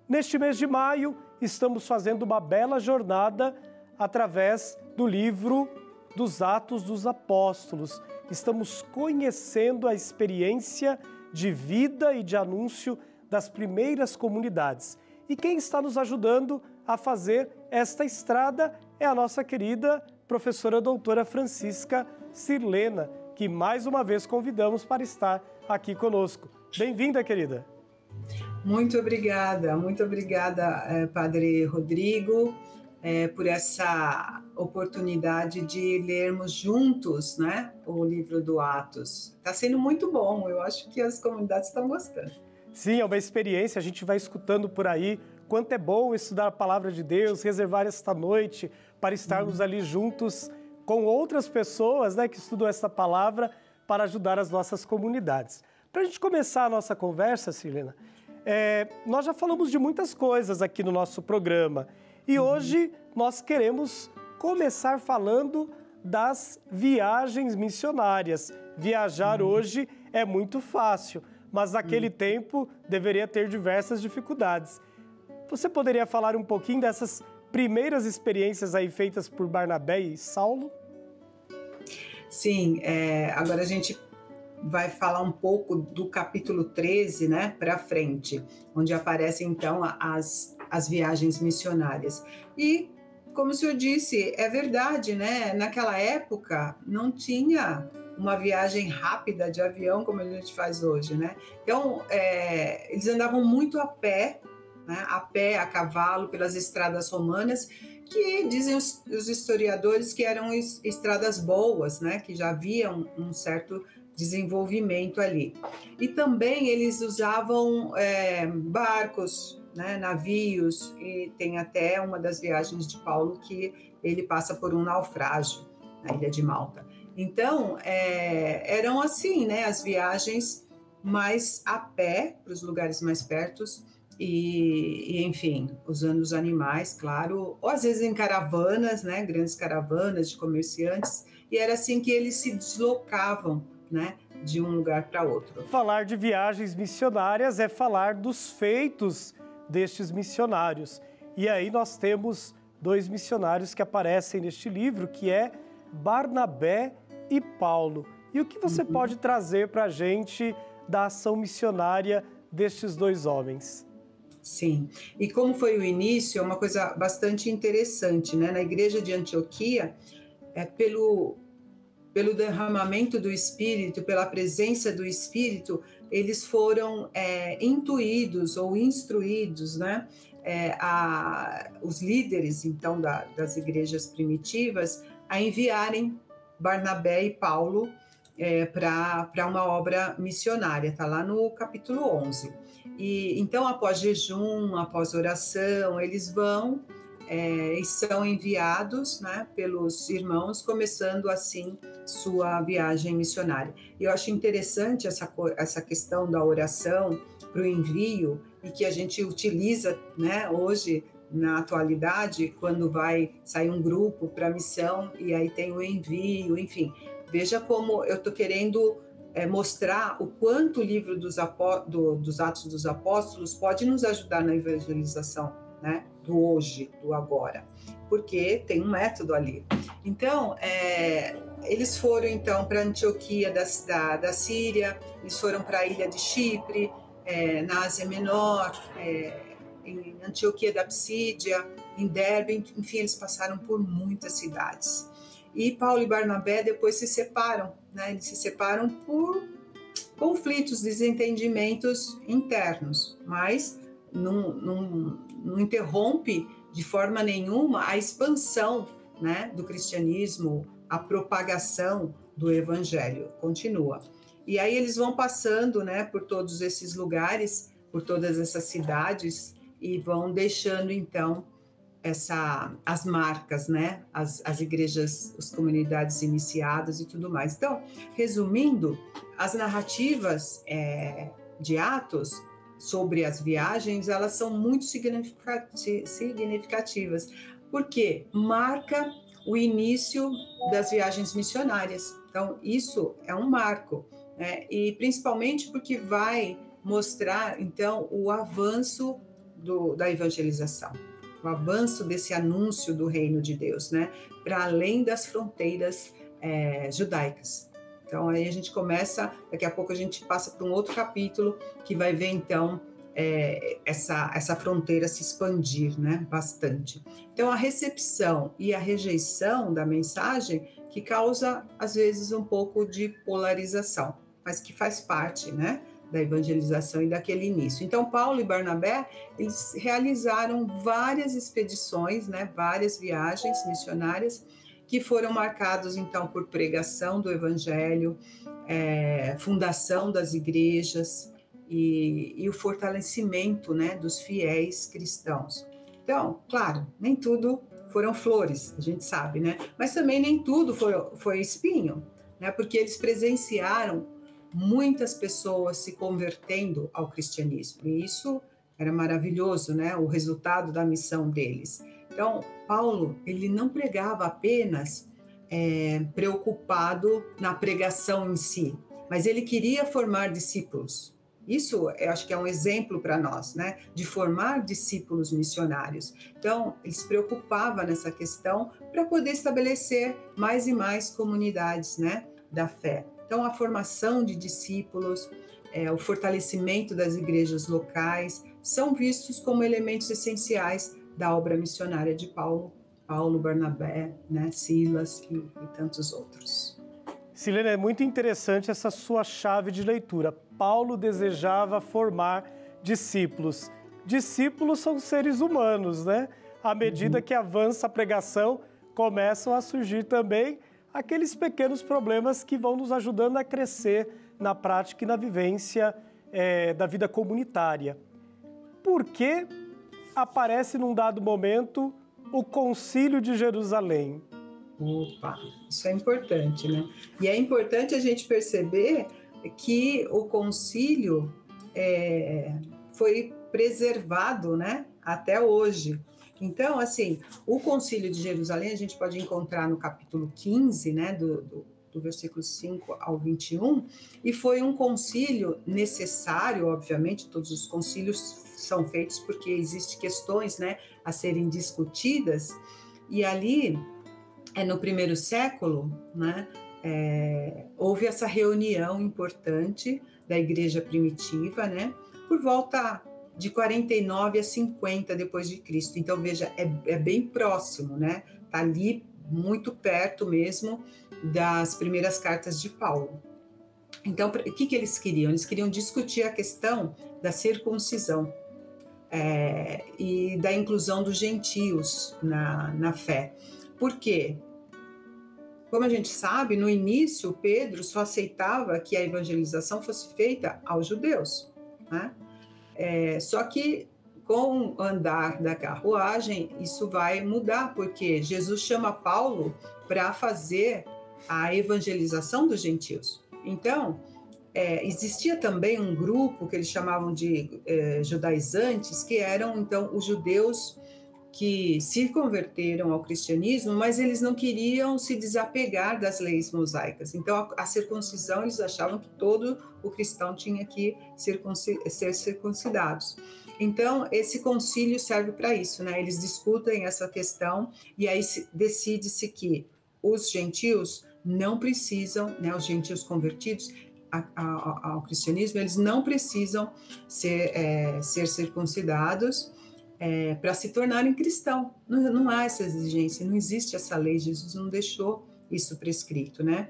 Neste mês de maio, estamos fazendo uma bela jornada através do livro dos Atos dos Apóstolos. Estamos conhecendo a experiência de vida e de anúncio das primeiras comunidades. E quem está nos ajudando a fazer esta estrada é a nossa querida professora doutora Francisca Sirlena, que mais uma vez convidamos para estar aqui conosco. Bem-vinda, querida. Muito obrigada, Padre Rodrigo, por essa oportunidade de lermos juntos, né, o livro do Atos. Está sendo muito bom, eu acho que as comunidades estão gostando. Sim, é uma experiência, a gente vai escutando por aí quanto é bom estudar a Palavra de Deus, reservar esta noite para estarmos ali juntos com outras pessoas, né, que estudam essa palavra para ajudar as nossas comunidades. Para a gente começar a nossa conversa, Sirlena, nós já falamos de muitas coisas aqui no nosso programa e hoje nós queremos começar falando das viagens missionárias. Viajar hoje é muito fácil, mas naquele tempo deveria ter diversas dificuldades. Você poderia falar um pouquinho dessas primeiras experiências aí feitas por Barnabé e Saulo? Sim, agora a gente vai falar um pouco do capítulo 13, né, para frente, onde aparecem então as viagens missionárias. E, como o senhor disse, é verdade, né? Naquela época não tinha uma viagem rápida de avião como a gente faz hoje, né? Então, eles andavam muito a pé, né? A pé, a cavalo, pelas estradas romanas, que dizem os historiadores que eram estradas boas, né? Que já havia um certo desenvolvimento ali. E também eles usavam barcos, né, navios, e tem até uma das viagens de Paulo que ele passa por um naufrágio na ilha de Malta. Então, eram assim, né, as viagens mais a pé, para os lugares mais pertos, e, enfim, usando os animais, claro, ou às vezes em caravanas, né, grandes caravanas de comerciantes, e era assim que eles se deslocavam, né, de um lugar para outro. Falar de viagens missionárias é falar dos feitos destes missionários. E aí nós temos dois missionários que aparecem neste livro, que é Barnabé e Paulo. E o que você pode trazer para a gente da ação missionária destes dois homens? Sim, e como foi o início, é uma coisa bastante interessante, né? Na igreja de Antioquia, pelo derramamento do Espírito, pela presença do Espírito, eles foram intuídos ou instruídos, né? Os líderes, então, das igrejas primitivas, a enviarem Barnabé e Paulo para uma obra missionária, está lá no capítulo 11. E então, após jejum, após oração, eles vão e são enviados, né, pelos irmãos, começando assim sua viagem missionária. E eu acho interessante essa questão da oração para o envio, e que a gente utiliza, né, hoje, na atualidade, quando vai sair um grupo para a missão, e aí tem o envio, enfim. Veja como eu estou querendo mostrar o quanto o livro dos Atos dos Apóstolos pode nos ajudar na evangelização, né, do hoje, do agora, porque tem um método ali. Então, eles foram então para Antioquia da Síria, eles foram para a ilha de Chipre, na Ásia Menor, em Antioquia da Psídia, em Derbe, enfim, eles passaram por muitas cidades. E Paulo e Barnabé depois se separam, né? Eles se separam por conflitos, desentendimentos internos, mas não interrompe de forma nenhuma a expansão, né, do cristianismo, a propagação do evangelho continua. E aí eles vão passando, né, por todos esses lugares, por todas essas cidades, e vão deixando então as marcas, né, as igrejas, as comunidades iniciadas e tudo mais. Então, resumindo, as narrativas de Atos sobre as viagens, elas são muito significativas, porque marca o início das viagens missionárias. Então, isso é um marco, né? E principalmente porque vai mostrar, então, o avanço da evangelização, o avanço desse anúncio do reino de Deus, né, para além das fronteiras judaicas. Então, aí a gente começa, daqui a pouco a gente passa para um outro capítulo que vai ver, então, essa fronteira se expandir, né, bastante. Então, a recepção e a rejeição da mensagem que causa, às vezes, um pouco de polarização, mas que faz parte, né, da evangelização e daquele início. Então, Paulo e Barnabé, eles realizaram várias expedições, né, várias viagens missionárias, que foram marcados, então, por pregação do evangelho, fundação das igrejas e o fortalecimento, né, dos fiéis cristãos. Então, claro, nem tudo foram flores, a gente sabe, né? Mas também nem tudo foi espinho, né? Porque eles presenciaram muitas pessoas se convertendo ao cristianismo. E isso era maravilhoso, né? O resultado da missão deles. Então, Paulo, ele não pregava apenas preocupado na pregação em si, mas ele queria formar discípulos. Isso, eu acho que é um exemplo para nós, né? De formar discípulos missionários. Então, ele se preocupava nessa questão para poder estabelecer mais e mais comunidades, né, da fé. Então, a formação de discípulos, o fortalecimento das igrejas locais, são vistos como elementos essenciais da obra missionária de Paulo, Barnabé, né, Silas e tantos outros. Silene, é muito interessante essa sua chave de leitura. Paulo desejava formar discípulos. Discípulos são seres humanos, né? À medida que avança a pregação, começam a surgir também aqueles pequenos problemas que vão nos ajudando a crescer na prática e na vivência da vida comunitária. Por que aparece num dado momento o Concílio de Jerusalém? Opa, isso é importante, né? E é importante a gente perceber que o concílio foi preservado, né, até hoje. Então, assim, o Concílio de Jerusalém a gente pode encontrar no capítulo 15, né, do versículo 5 ao 21, e foi um concílio necessário, obviamente, todos os concílios são feitos porque existem questões, né, a serem discutidas, e ali, no primeiro século, né, houve essa reunião importante da igreja primitiva, né, por volta de 49 a 50 depois de Cristo. Então, veja, é bem próximo, né? Está ali muito perto mesmo das primeiras cartas de Paulo. Então, o que eles queriam? Eles queriam discutir a questão da circuncisão e da inclusão dos gentios na fé. Por quê? Como a gente sabe, no início, Pedro só aceitava que a evangelização fosse feita aos judeus, né? Só que com o andar da carruagem, isso vai mudar, porque Jesus chama Paulo para fazer a evangelização dos gentios. Então, existia também um grupo que eles chamavam de judaizantes, que eram, então, os judeus que se converteram ao cristianismo, mas eles não queriam se desapegar das leis mosaicas. Então, a circuncisão, eles achavam que todo o cristão tinha que ser circuncidados. Então, esse concílio serve para isso, né? Eles discutem essa questão e aí decide-se que os gentios não precisam, né, os gentios convertidos ao cristianismo, eles não precisam ser circuncidados para se tornarem cristãos. Não há essa exigência, não existe essa lei, Jesus não deixou isso prescrito, né?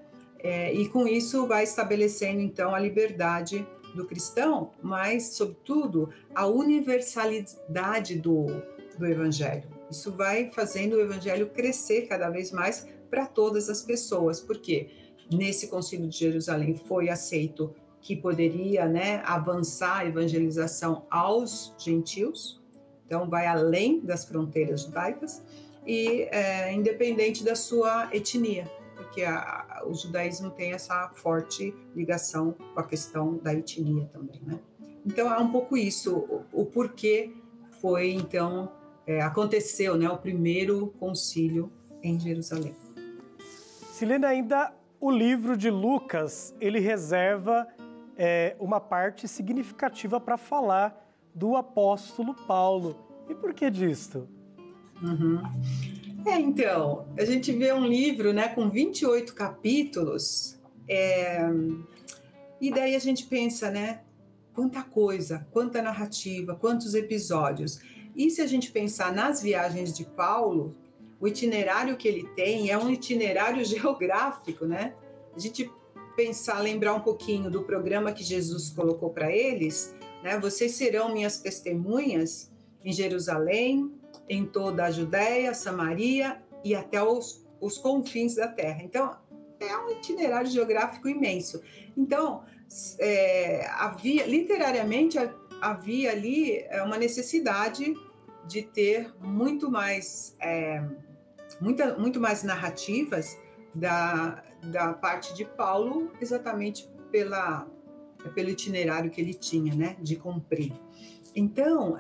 E com isso vai estabelecendo, então, a liberdade do cristão, mas, sobretudo, a universalidade do evangelho. Isso vai fazendo o evangelho crescer cada vez mais para todas as pessoas, porque nesse Concílio de Jerusalém foi aceito que poderia, né, avançar a evangelização aos gentios. Então, vai além das fronteiras judaicas e independente da sua etnia, porque o judaísmo tem essa forte ligação com a questão da etnia também, né? Então, é um pouco isso, o porquê foi, então, aconteceu, né, o primeiro concílio em Jerusalém. Silene, ainda o livro de Lucas, ele reserva uma parte significativa para falar do apóstolo Paulo. E por que disto? Então, a gente vê um livro, né, com 28 capítulos, e daí a gente pensa, né, quanta coisa, quanta narrativa, quantos episódios. E se a gente pensar nas viagens de Paulo, o itinerário que ele tem é um itinerário geográfico, né? A gente lembrar um pouquinho do programa que Jesus colocou para eles, né? Vocês serão minhas testemunhas em Jerusalém, em toda a Judéia, Samaria e até os confins da terra. Então, é um itinerário geográfico imenso. Então, literariamente, havia ali uma necessidade de ter muito mais narrativas da parte de Paulo, exatamente pelo itinerário que ele tinha, né, de cumprir. Então,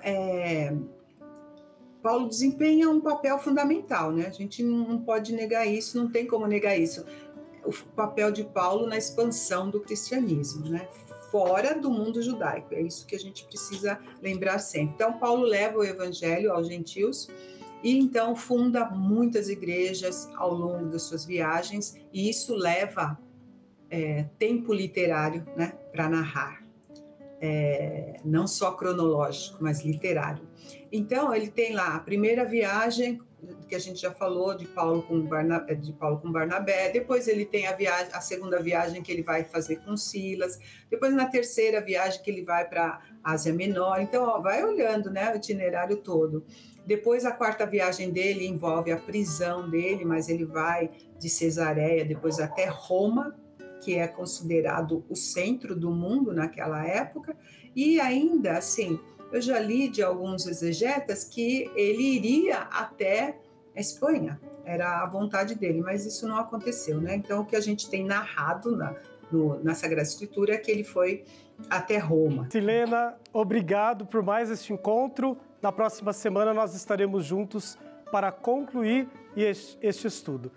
Paulo desempenha um papel fundamental, né? A gente não pode negar isso, não tem como negar isso. O papel de Paulo na expansão do cristianismo, né? Fora do mundo judaico, é isso que a gente precisa lembrar sempre. Então, Paulo leva o evangelho aos gentios e então funda muitas igrejas ao longo das suas viagens, e isso leva tempo literário, né, para narrar. Não só cronológico, mas literário. Então, ele tem lá a primeira viagem, que a gente já falou, de Paulo com Barnabé, depois ele tem a segunda viagem que ele vai fazer com Silas, depois na terceira viagem que ele vai para a Ásia Menor. Então, vai olhando, né, o itinerário todo. Depois, a quarta viagem dele envolve a prisão dele, mas ele vai de Cesareia, depois até Roma, que é considerado o centro do mundo naquela época, e ainda assim, eu já li de alguns exegetas que ele iria até a Espanha, era a vontade dele, mas isso não aconteceu, né? Então, o que a gente tem narrado na Sagrada Escritura é que ele foi até Roma. Silena, obrigado por mais este encontro. Na próxima semana nós estaremos juntos para concluir este estudo.